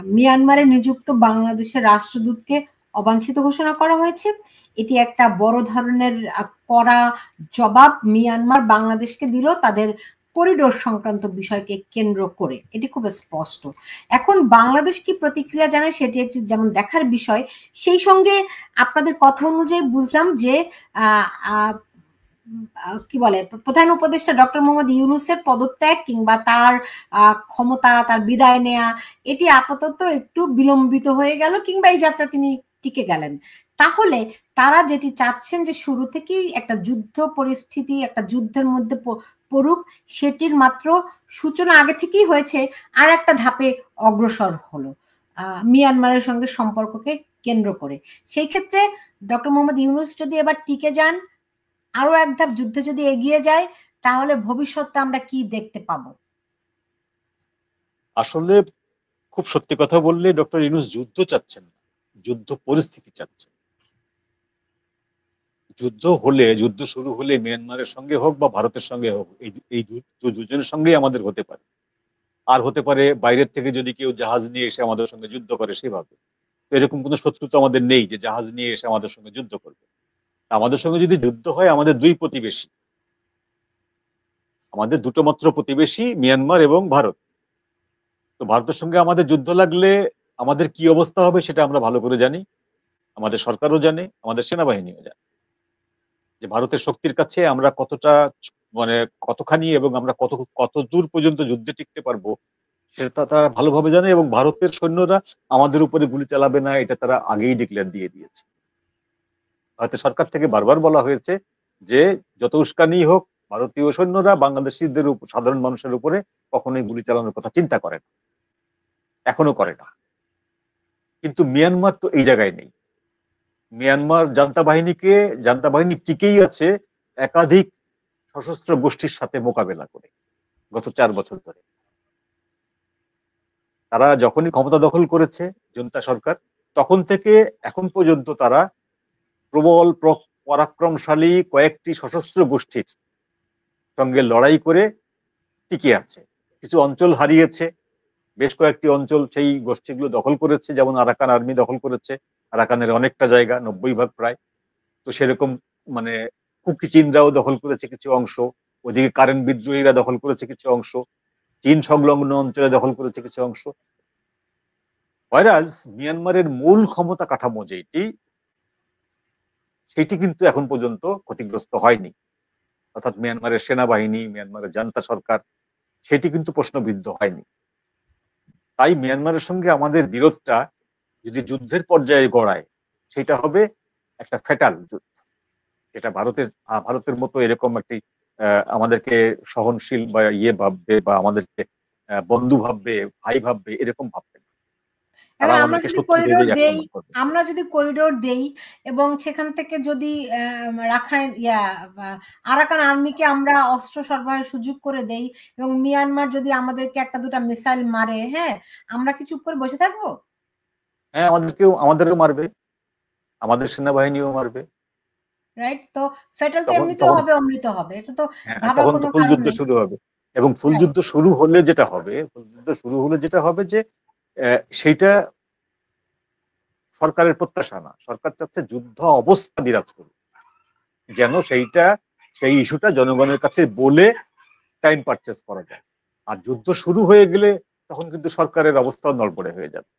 মিয়ানমারে নিযুক্ত বাংলাদেশের রাষ্ট্রদূতকে অবাঞ্ছিত ঘোষণা করা হয়েছে। এটি একটা বড় ধরনের কড়া জবাব মিয়ানমার বাংলাদেশকে দিল তাদের করিডোর সংক্রান্ত বিষয়কে কেন্দ্র করে। এটি খুব স্পষ্ট। এখন বাংলাদেশ কি প্রতিক্রিয়া জানায় সেটি একটি যেমন দেখার বিষয়, সেই সঙ্গে আপনাদের কথা অনুযায়ী বুঝলাম যে কি বলে প্রধান উপদেষ্টা ডক্টর মোহাম্মদ ইউনূসের পদত্যাগ কিংবা তার ক্ষমতা, তার বিদায় নেয়া, এটি আপাতত একটু বিলম্বিত হয়ে গেল কিংবা এই যাত্রা তিনি টিকে গেলেন। তাহলে তারা যেটি চাচ্ছেন যে শুরু থেকেই একটা যুদ্ধ পরিস্থিতি, একটা যুদ্ধের মধ্যে পড়ুক, সেটির মাত্র সূচনা আগে থেকেই হয়েছে, আর একটা ধাপে অগ্রসর হলো মিয়ানমারের সঙ্গে সম্পর্ককে কেন্দ্র করে। সেই ক্ষেত্রে ডক্টর মোহাম্মদ ইউনূস যদি এবার টিকে যান, আরো এক ধাপ যুদ্ধে যদি এগিয়ে যায়, তাহলে ভবিষ্যৎটা আমরা কি দেখতে পাবো? আসলে খুব সত্যি কথা বললে ডক্টর ইউনূস যুদ্ধ চাচ্ছেন না, যুদ্ধ পরিস্থিতি চাচ্ছেন। যুদ্ধ শুরু হলে মিয়ানমারের সঙ্গে হোক বা ভারতের সঙ্গে হোক, এই দুজনের সঙ্গেই আমাদের হতে পারে। আর হতে পারে বাইরের থেকে যদি কেউ জাহাজ নিয়ে এসে আমাদের সঙ্গে যুদ্ধ করে সেভাবে। তো এরকম কোনো শত্রু তো আমাদের নেই যে জাহাজ নিয়ে এসে আমাদের সঙ্গে যুদ্ধ করবে। আমাদের সঙ্গে যদি যুদ্ধ হয়, আমাদের দুটো মাত্র প্রতিবেশী মিয়ানমার এবং ভারত। তো ভারতের সঙ্গে আমাদের যুদ্ধ লাগলে আমাদের কি অবস্থা হবে সেটা আমরা ভালো করে জানি, আমাদের সরকারও জানে, আমাদের সেনাবাহিনীও জানে যে ভারতের শক্তির কাছে আমরা কতখানি এবং আমরা কত দূর পর্যন্ত যুদ্ধে টিকতে পারবো সেটা তারা ভালোভাবে জানে। এবং ভারতের সৈন্যরা আমাদের উপরে গুলি চালাবে না, এটা তারা আগেই ডিক্লেয়ার দিয়ে দিয়েছে। ভারতের সরকার থেকে বারবার বলা হয়েছে যে যত উস্কানি হোক, ভারতীয় সৈন্যরা বাংলাদেশিদের উপর, সাধারণ মানুষের উপরে কখনোই গুলি চালানোর কথা চিন্তা করে না, এখনো করে না। কিন্তু মিয়ানমার তো এই জায়গায় নেই। মিয়ানমার জান্তা বাহিনী টিকেই আছে একাধিক সশস্ত্র গোষ্ঠীর সাথে মোকাবেলা করে গত 4 বছর ধরে। তারা যখনই ক্ষমতা দখল করেছে জনতা সরকার, তখন থেকে এখন পর্যন্ত তারা প্রবল পরাক্রমশালী কয়েকটি সশস্ত্র গোষ্ঠীর সঙ্গে লড়াই করে টিকে আছে। কিছু অঞ্চল হারিয়েছে, বেশ কয়েকটি অঞ্চল সেই গোষ্ঠীগুলো দখল করেছে, যেমন আরাকান আর্মি দখল করেছে আরাকানের অনেকটা জায়গা, 90% প্রায়। তো সেরকম মানে কুকি চীনরাও দখল করেছে কিছু অংশ, ওদিকে কারেন বিদ্রোহীরা দখল করেছে কিছু অংশ, চীন সংলগ্ন অঞ্চলে দখল করেছে কিছু অংশ। ওয়ারাজ মিয়ানমারের মূল ক্ষমতা কাঠামো সেটি কিন্তু এখন পর্যন্ত ক্ষতিগ্রস্ত হয়নি। অর্থাৎ মিয়ানমারের সেনাবাহিনী, মিয়ানমারের জান্তা সরকার, সেটি কিন্তু প্রশ্নবিদ্ধ হয়নি। তাই মিয়ানমারের সঙ্গে আমাদের বিরোধটা যদি যুদ্ধের পর্যায়ে গড়ায়, সেটা হবে একটা ফ্যাটাল যুদ্ধ, যেটা ভারতের মতো এরকম একটি আমাদেরকে সহনশীল বা ভাববে বা আমাদেরকে বন্ধু ভাববে, ভাই ভাববে, এরকম ভাববে। আমরা যদি করিডোর দেই এবং সেখান থেকে যদি রাখাইন আরাকান আর্মিকে আমরা অস্ত্র সরবরাহের সুযোগ করে দেই এবং মিয়ানমার যদি আমাদেরকে একটা দুটা মিসাইল মারে, হ্যাঁ, আমরা কি চুপ করে বসে থাকবো? হ্যাঁ, আমাদেরও মারবে, আমাদের সেনাবাহিনীও মারবে, রাইট? তো ফেটাল তো এমনিতেও হবে, অমৃত হবে, এটা তো ভাবার কোনো ফুল যুদ্ধ শুরু হবে। এবং ফুল যুদ্ধ শুরু হলে যেটা হবে যে সেইটা সরকারের প্রত্যাশা না। সরকার চাচ্ছে যুদ্ধ অবস্থা বিরাজ করুক, যেন সেই ইস্যুটা জনগণের কাছে বলে টাইম পারচেস করা যায়। আর যুদ্ধ শুরু হয়ে গেলে তখন কিন্তু সরকারের অবস্থাও নড়বড়ে হয়ে যাবে।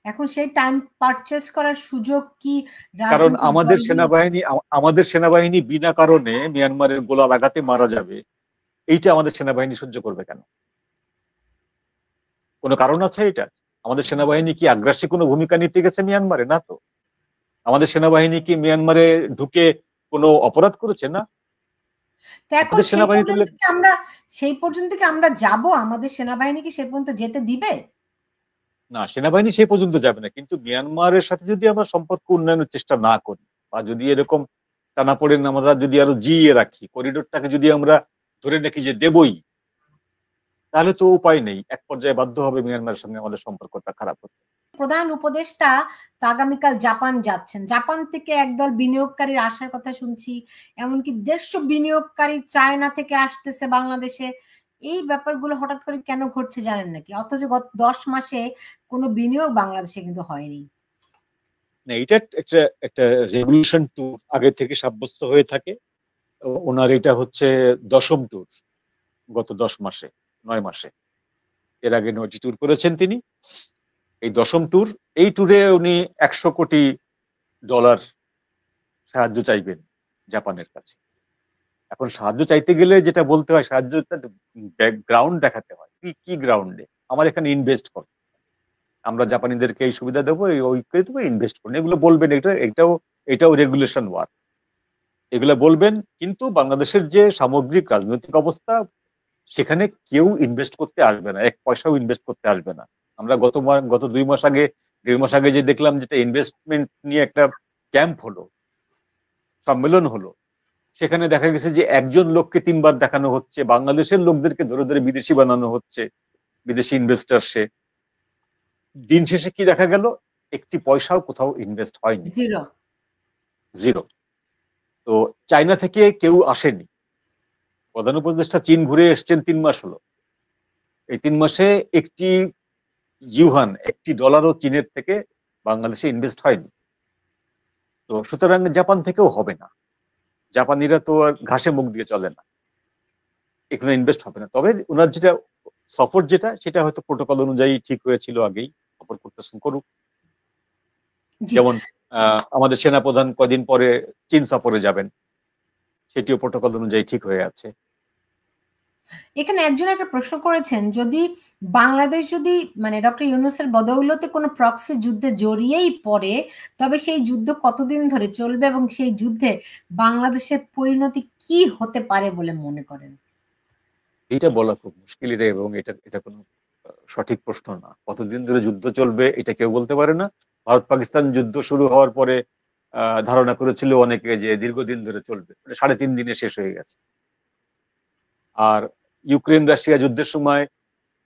এখন সেই টাইম পারচেস করার সুযোগ কি? কারণ আমাদের সেনাবাহিনী বিনা কারণে মিয়ানমারের গোলার আঘাতে মারা যাবে, এইটা আমাদের সেনাবাহিনী সহ্য করবে কেন? কোনো কারণ আছে এটা? আমাদের সেনাবাহিনী কি আগ্রাসী কোনো ভূমিকা নিতে গেছে মিয়ানমারে? না তো। আমাদের সেনাবাহিনী কি মিয়ানমারে ঢুকে কোনো অপরাধ করেছে? না। সেই পর্যন্ত কি আমরা যাব? আমাদের সেনাবাহিনী কি সে পর্যন্ত যেতে দিবে? না, সেনাবাহিনী সেই পর্যন্ত যাবে না। কিন্তু মিয়ানমারের সাথে যদি আমরা সম্পর্ক উন্নয়নের চেষ্টা না করি, বা যদি এরকম টানাপোড়েন আমরা যদি আরো জিইয়ে রাখি, করিডোরটাকে যদি আমরা ধরে রাখি যে দেবই, তাহলে তো উপায় নেই, এক পর্যায়ে বাধ্য হবে মিয়ানমারের সঙ্গে আমাদের সম্পর্কটা খারাপ হতে। প্রধান উপদেষ্টা আগামীকাল জাপান যাচ্ছেন। জাপান থেকে একদল বিনিয়োগকারীর আসার কথা শুনছি, এমনকি 150 বিনিয়োগকারী চায়না থেকে আসতেছে বাংলাদেশে। এই ব্যাপারগুলো হঠাৎ করে কেন ঘটছে জানেন নাকি? অথচ গত 10 মাসে কোনো বিনিয়োগ বাংলাদেশে কিন্তু হয়নি। না, এটা একটা একটা রেভলিউশন ট্যুর আগে থেকে সাব্যস্ত হয়ে থাকে। ওনার এটা হচ্ছে 10ম ট্যুর গত 10 মাসে, 9 মাসে। এর আগে 9টি ট্যুর করেছেন তিনি। এই 10ম ট্যুর, এই ট্যুরে উনি $100 কোটি সাহায্য চাইবেন জাপানের কাছে। এখন সাহায্য চাইতে গেলে যেটা বলতে হয়, সাহায্যটা ব্যাকগ্রাউন্ড দেখাতে হয়। কি কি গ্রাউন্ডে আমার এখানে ইনভেস্ট করো, আমরা জাপানিদেরকে এই সুবিধা দেবো, এই ওই করে দেবো, ইনভেস্ট করুন, এগুলো বলবেন। এটাও রেগুলেশন ওয়ার্ক, এগুলো বলবেন। কিন্তু বাংলাদেশের যে সামগ্রিক রাজনৈতিক অবস্থা, সেখানে কেউ ইনভেস্ট করতে আসবে না, এক পয়সাও ইনভেস্ট করতে আসবে না। আমরা গত 2 মাস আগে, 1.5 মাস আগে যে দেখলাম, যেটা ইনভেস্টমেন্ট নিয়ে একটা ক্যাম্প হলো, সম্মেলন হলো, সেখানে দেখা গেছে যে একজন লোককে 3বার দেখানো হচ্ছে, বাংলাদেশের লোকদেরকে ধরে ধরে বিদেশি বানানো হচ্ছে, বিদেশি ইনভেস্টার। সে দিন শেষে কি দেখা গেল, একটি পয়সাও কোথাও ইনভেস্ট হয়নি, জিরো। জিরো। তো চায়না থেকে কেউ আসেনি, প্রধান উপদেষ্টা চীন ঘুরে এসছেন 3 মাস হলো। এই 3 মাসে একটি ইউহান, একটি ডলারও চীনের থেকে বাংলাদেশে ইনভেস্ট হয়নি। তো সুতরাং জাপান থেকেও হবে না, জাপানিরা তো আর ঘাসে মুখ দিয়ে চলে না, এখানে ইনভেস্ট হবে না। তবে ওনার যেটা সফর, সেটা হয়তো প্রোটোকল অনুযায়ী ঠিক হয়েছিল আগেই, সফর করতেছেন, করুক। জি। যেমন আমাদের সেনাপ্রধান কদিন পরে চীন সফরে যাবেন, সেটিও প্রোটোকল অনুযায়ী ঠিক হয়ে আছে। এখানে একজন একটা প্রশ্ন করেছেন, যদি বাংলাদেশ যদি মানে ডক্টর ইউনূসের বদৌলতে কোনো প্রক্সি যুদ্ধে জড়িয়েই পড়ে, তবে সেই যুদ্ধ কতদিন ধরে চলবে এবং সেই যুদ্ধে বাংলাদেশের পরিণতি কি হতে পারে বলে মনে করেন? এটা বলা খুব মুশকিল রে, এবং এটা কোনো সঠিক প্রশ্ন না। কতদিন ধরে যুদ্ধ চলবে এটা কেউ বলতে পারে না। ভারত পাকিস্তান যুদ্ধ শুরু হওয়ার পরে ধারণা করেছিল অনেকে যে দীর্ঘদিন ধরে চলবে, 3.5 দিনে শেষ হয়ে গেছে। আর ইউক্রেন রাশিয়া যুদ্ধের সময়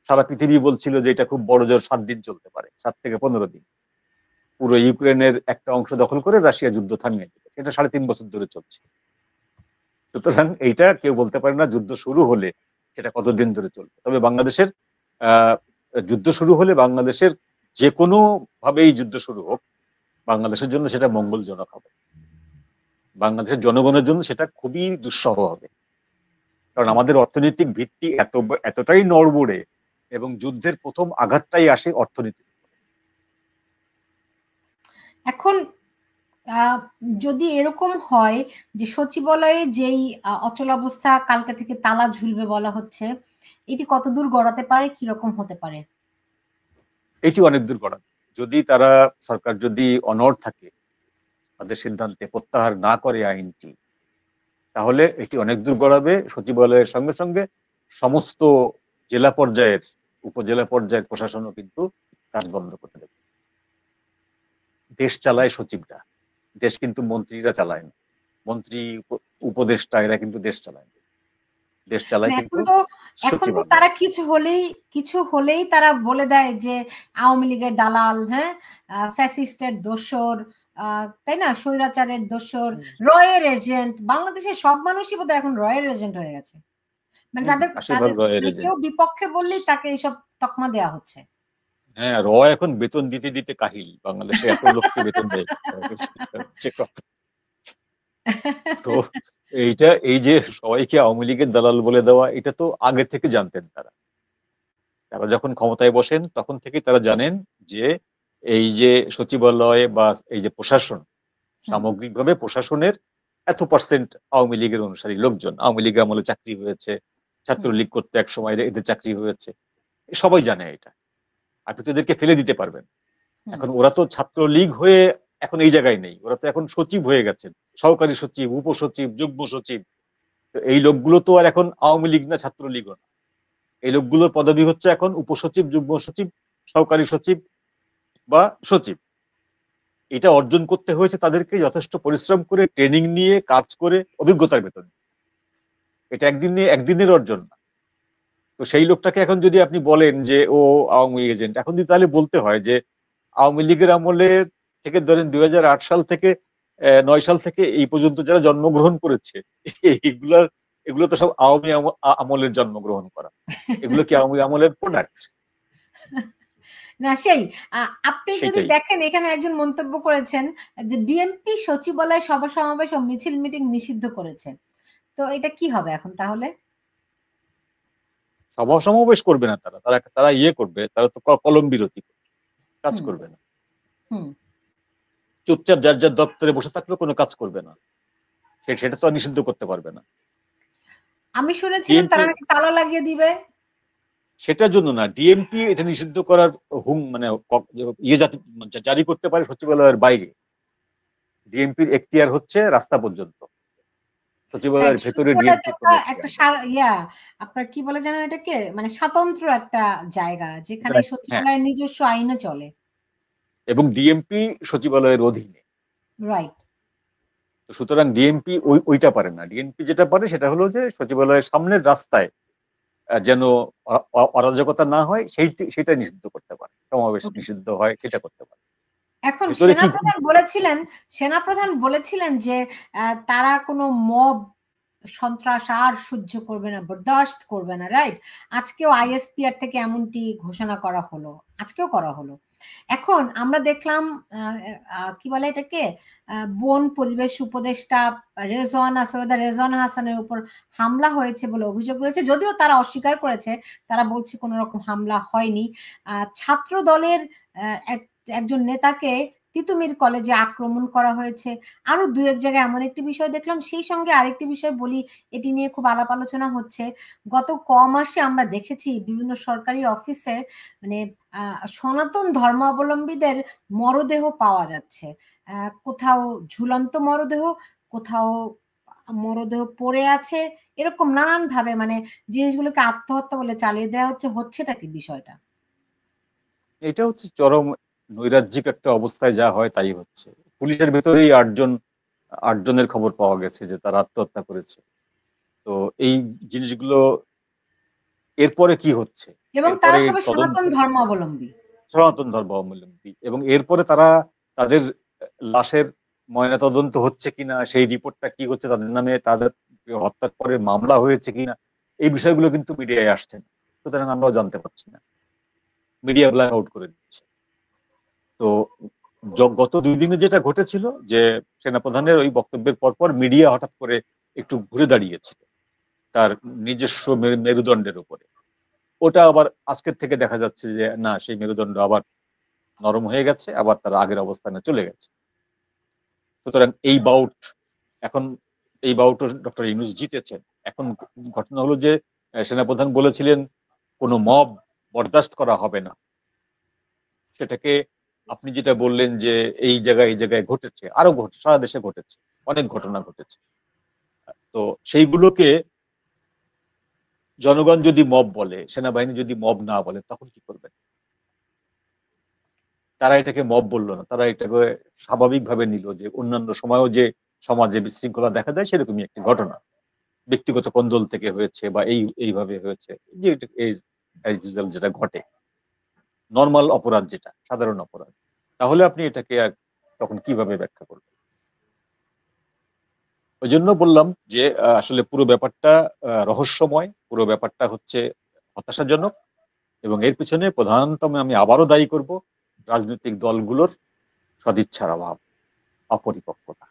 সারা পৃথিবী বলছিল যে এটা খুব বড় জোর 7 দিন চলতে পারে, 7 থেকে 15 দিন। পুরো ইউক্রেনের একটা অংশ দখল করে রাশিয়া যুদ্ধ থামিয়ে দেবে, এটা 3.5 বছর ধরে চলছে। সুতরাং এইটা কেউ বলতে পারে না যুদ্ধ শুরু হলে সেটা কতদিন ধরে চলবে। তবে বাংলাদেশের আহ যুদ্ধ শুরু হলে, বাংলাদেশের যে কোনো ভাবেই যুদ্ধ শুরু হোক, বাংলাদেশের জন্য সেটা মঙ্গলজনক হবে, বাংলাদেশের জনগণের জন্য সেটা খুবই দুঃসহ হবে। কারণ আমাদের অর্থনৈতিক ভিত্তি এতটাই নড়বড়ে, এবং যুদ্ধের প্রথম আঘাতটাই আসে অর্থনীতি। এখন যদি এরকম হয় যে সচিবালয়ে যেই অচলাবস্থা, কালকে থেকে তালা ঝুলবে বলা হচ্ছে, এটি কতদূর গড়াতে পারে, কিরকম হতে পারে? এটি অনেক দূর গড়াবে। যদি তারা, সরকার যদি অনড় থাকে, তাদের সিদ্ধান্তে প্রত্যাহার না করে আইনটি, তাহলে এটি অনেক দূর গড়াবে। সচিবালয়ের সঙ্গে সঙ্গে সমস্ত জেলা পর্যায়ের, উপজেলা পর্যায়ের প্রশাসনও কিন্তু কাজ বন্ধ করে দেবে। দেশ চালায় সচিবরা, দেশ কিন্তু মন্ত্রীরা চালায় না। মন্ত্রী, উপদেষ্টা, এরা কিন্তু দেশ চালায় না, দেশ চালায় কিন্তু এখন তো সচিবালয়। তারা কিছু হলেই তারা বলে দেয় যে আওয়ামী লীগের দালাল, হ্যাঁ, ফ্যাসিস্টের দোসর, তাই না, স্বৈরাচারের দোসর, রয়ের এজেন্ট। বাংলাদেশের সব মানুষই বোধহয় এখন রয়ের এজেন্ট হয়ে গেছে। মানে তাদের 80 ভাগ তাদের রয়ের মানে কেউ এজেন্ট। বিপক্ষে বললেই তাকে এইসব তকমা দেয়া হচ্ছে। হ্যাঁ, এখন বেতন দিতে দিতে কাহিল, বাংলাদেশে এত লোককে বেতন দেয়। হচ্ছে কথা। তো এই যে সবাইকে আওয়ামী লীগের দালাল বলে দেওয়া, এটা তো আগে থেকে জানতেন তারা। তারা যখন ক্ষমতায় বসেন তখন থেকেই তারা জানেন যে এই যে সচিবালয় বা এই যে প্রশাসন, সামগ্রিকভাবে প্রশাসনের এত পার্সেন্ট আওয়ামী লীগের অনুসারী লোকজন। আওয়ামী লীগ আমলে চাকরি হয়েছে, ছাত্রলীগ করতে এক সময় এদের চাকরি হয়েছে, সবাই জানে এটা। আপনি তো এদেরকে ফেলে দিতে পারবেন। এখন ওরা তো ছাত্রলীগ হয়ে এখন এই জায়গায় নেই, ওরা তো এখন সচিব হয়ে গেছেন, সহকারী সচিব, উপসচিব, যুগ্ম সচিব। তো এই লোকগুলো তো আর এখন আওয়ামী লীগ না, ছাত্রলীগও না। এই লোকগুলোর পদবি হচ্ছে এখন উপসচিব, যুগ্ম সচিব, সহকারী সচিব বা সচিব। এটা অর্জন করতে হয়েছে তাদেরকে যথেষ্ট পরিশ্রম করে, ট্রেনিং নিয়ে, কাজ করে, অভিজ্ঞতার বেতন। এটা একদিনের অর্জন না। তো সেই লোকটাকে এখন যদি আপনি বলেন যে ও আওয়ামী এজেন্ট, এখন যদি তাহলে বলতে হয় যে আওয়ামী লীগের আমলের থেকে ধরেন 2008 সাল থেকে 9 সাল থেকে এই পর্যন্ত যারা জন্মগ্রহণ করেছে, এইগুলার এগুলো তো সব আওয়ামী আমলের জন্মগ্রহণ করা, এগুলো কি আওয়ামী আমলের প্রোডাক্ট? না সেই আপনি যদি সেটাই। দেখেন এখানে একজন মন্তব্য করেছেন যে ডিএমপি সচিবালয় সভা সমাবেশ ও মিছিল মিটিং নিষিদ্ধ করেছে। তো এটা কি হবে এখন তাহলে? সভা সমাবেশ করবে না তারা, তারা ইয়ে করবে, তারা তো কলম বিরতি করবে, কাজ হুম, করবে না। হুম। চুপচাপ যার যার দপ্তরে বসে থাকলেও কোনো কাজ করবে না, সেটা তো আর নিষিদ্ধ করতে পারবে না। আমি শুনেছিলাম ডিএমপি তারা নাকি তালা লাগিয়ে দিবে। সেটার জন্য না, ডিএমপি এটা নিষিদ্ধ করার মানে ইয়ে জারি করতে পারে সচিবালয়ের বাইরে। ডিএমপির এখতিয়ার হচ্ছে রাস্তা পর্যন্ত, রাইট, সচিবালয়ের ভেতরে সচিবালয় তো ডিএমপির কোনো একটা এখতিয়ার নেই। আপনার কি বলে যেন এটাকে? মানে স্বতন্ত্র একটা জায়গা যেখানে হ্যাঁ, সচিবালয়ের নিজস্ব আইনে চলে। এবং ডিএমপি সচিবালয়ের অধীনে। রাইট। তো সুতরাং ডিএমপি ওইটা পারে না। ডিএমপি যেটা পারে সেটা হলো যে সচিবালয়ের সামনের রাস্তায় যেন অরাজকতা না হয় সেটা নিষিদ্ধ করতে পারে, সমাবেশ ওকে। নিষিদ্ধ হয় সেটা করতে পারে। এখন ভেতরে কি সেনাপ্রধান বলেছিলেন যে তারা কোনো মব সন্ত্রাস আর সহ্য করবে না, বরদাশত করবে না, রাইট? আজকেও আইএসপিআর থেকে এমনটি ঘোষণা করা হলো। আজকেও করা হলো। এখন আমরা দেখলাম কি বলে এটাকে? বন পরিবেশ উপদেষ্টা সৈয়দা রেজওয়ানা হাসানের উপর হামলা হয়েছে বলে অভিযোগ রয়েছে। যদিও তারা অস্বীকার করেছে। তারা বলছে কোন রকম হামলা হয়নি। ছাত্র দলের একজন নেতাকে তিতুমির কলেজে আক্রমণ করা হয়েছে। আরো ২-১ জায়গায় এমন একটি বিষয় দেখলাম। সেই সঙ্গে আরেকটি বিষয় বলি, এটি নিয়ে খুব আলাপ আলোচনা হচ্ছে। গত মাসে আমরা দেখেছি বিভিন্ন সরকারি অফিসে মানে সনাতন ধর্মাবলম্বীদের মরদেহ পাওয়া যাচ্ছে। কোথাও ঝুলন্ত মরদেহ, কোথাও মরদেহ পড়ে আছে। এরকম নানানভাবে মানে জিনিসগুলোকে আত্মহত্যা বলে চালিয়ে দেওয়া হচ্ছে। হচ্ছেটা কি বিষয়টা? এটা হচ্ছে চরম নৈরাজ্যিক একটা অবস্থায় যা হয় তাই হচ্ছে। পুলিশের ভেতরেই আটজনের খবর পাওয়া গেছে যে তারা আত্মহত্যা করেছে। তো এই জিনিসগুলো এরপরে কি হচ্ছে, এবং তারা এরপরে সবাই তদন্ত, সনাতন ধর্মাবলম্বী। সনাতন ধর্মাবলম্বী, এবং এরপরে তাদের লাশের ময়না তদন্ত হচ্ছে কিনা, সেই রিপোর্টটা কি হচ্ছে, তাদের নামে তাদের হত্যার পরে মামলা হয়েছে কিনা, এই বিষয়গুলো কিন্তু মিডিয়ায় আসছে না। সুতরাং আমরাও জানতে পারছি না, মিডিয়া ব্ল্যাক আউট করে দিচ্ছে। তো গত 2 দিনে যেটা ঘটেছিল যে সেনাপ্রধানের ওই বক্তব্যের পরপর মিডিয়া হঠাৎ করে একটু ঘুরে দাঁড়িয়েছিল তার নিজস্ব মেরুদণ্ডের উপরে। ওটা আবার আজকের থেকে দেখা যাচ্ছে যে না, সেই মেরুদণ্ড আবার নরম হয়ে গেছে, আবার তারা আগের অবস্থানে চলে গেছে। সুতরাং এখন এই বাউট ডক্টর ইউনূস জিতেছেন। এখন ঘটনা হলো যে সেনাপ্রধান বলেছিলেন কোনো মব বরদাস্ত করা হবে না। সেটাকে আপনি যেটা বললেন যে এই জায়গায় ঘটেছে, আরো সারা দেশে ঘটেছে, অনেক ঘটনা ঘটেছে। তো সেইগুলোকে জনগণ যদি মব বলে, সেনাবাহিনী যদি মব না বলে, তখন কি করবেন? তারা এটাকে মব বললো না, তারা এটাকে স্বাভাবিকভাবে নিল যে অন্যান্য সময়ও যে সমাজে বিশৃঙ্খলা দেখা দেয় সেরকমই একটি ঘটনা, ব্যক্তিগত কোন্দল থেকে হয়েছে বা এইভাবে হয়েছে, যে যেটা ঘটে, নর্মাল অপরাধ, যেটা সাধারণ অপরাধ। তাহলে আপনি এটাকে তখন কিভাবে ব্যাখ্যা করবেন? ওই জন্য বললাম যে আসলে পুরো ব্যাপারটা রহস্যময়, পুরো ব্যাপারটা হচ্ছে হতাশাজনক, এবং এর পিছনে প্রধানতম আমি আবারও দায়ী করব রাজনৈতিক দলগুলোর সদিচ্ছার অভাব, অপরিপক্কতা।